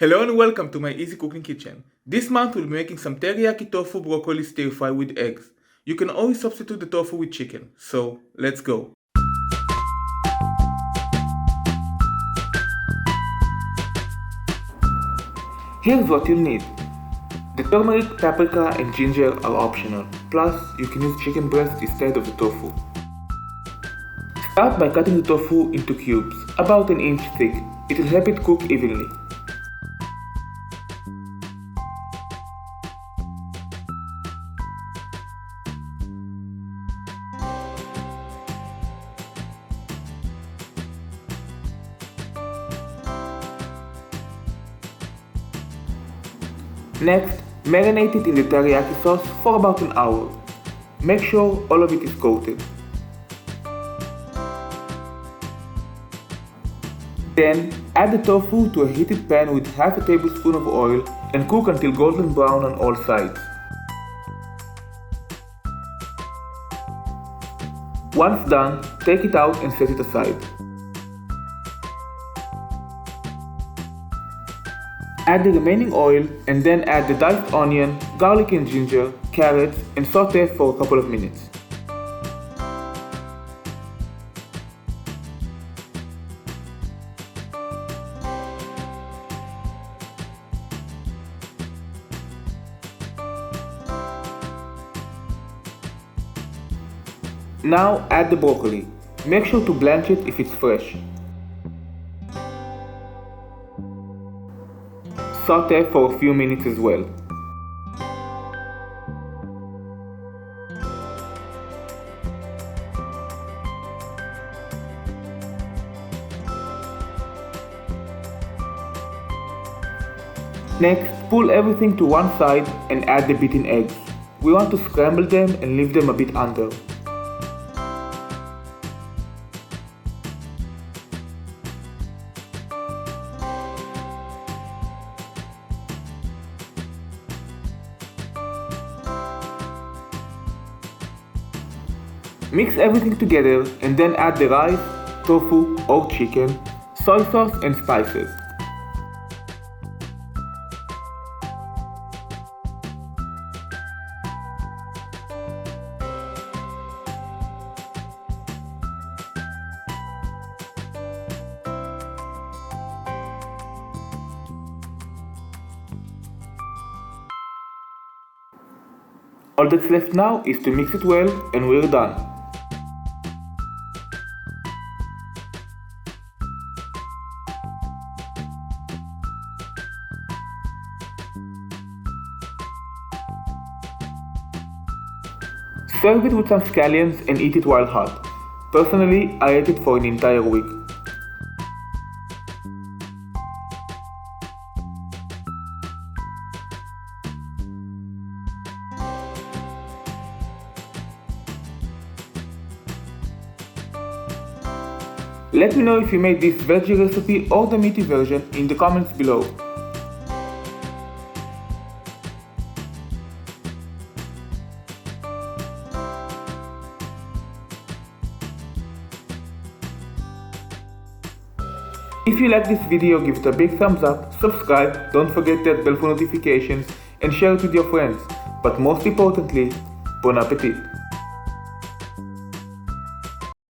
Hello and welcome to my Easy Cooking kitchen. This month we'll be making some teriyaki tofu broccoli stir fry with eggs. You can always substitute the tofu with chicken, so let's go. Here's what you'll need. The turmeric, paprika and ginger are optional, plus you can use chicken breast instead of the tofu. Start by cutting the tofu into cubes, about an inch thick. It will help it cook evenly. Next, marinate it in the teriyaki sauce for about an hour. Make sure all of it is coated. Then, add the tofu to a heated pan with half a tablespoon of oil and cook until golden brown on all sides. Once done, take it out and set it aside. Add the remaining oil and then add the diced onion, garlic and ginger, carrots and saute for a couple of minutes. Now add the broccoli. Make sure to blanch it if it's fresh. Saute for a few minutes as well. Next, pull everything to one side and add the beaten eggs. We want to scramble them and leave them a bit under. Mix everything together and then add the rice, tofu or chicken, soy sauce and spices. All that's left now is to mix it well and we're done. Serve it with some scallions and eat it while hot. Personally, I ate it for an entire week. Let me know if you made this veggie recipe or the meaty version in the comments below. If you like this video, give it a big thumbs up, subscribe, don't forget that bell for notifications and share it with your friends. But most importantly, bon appetit!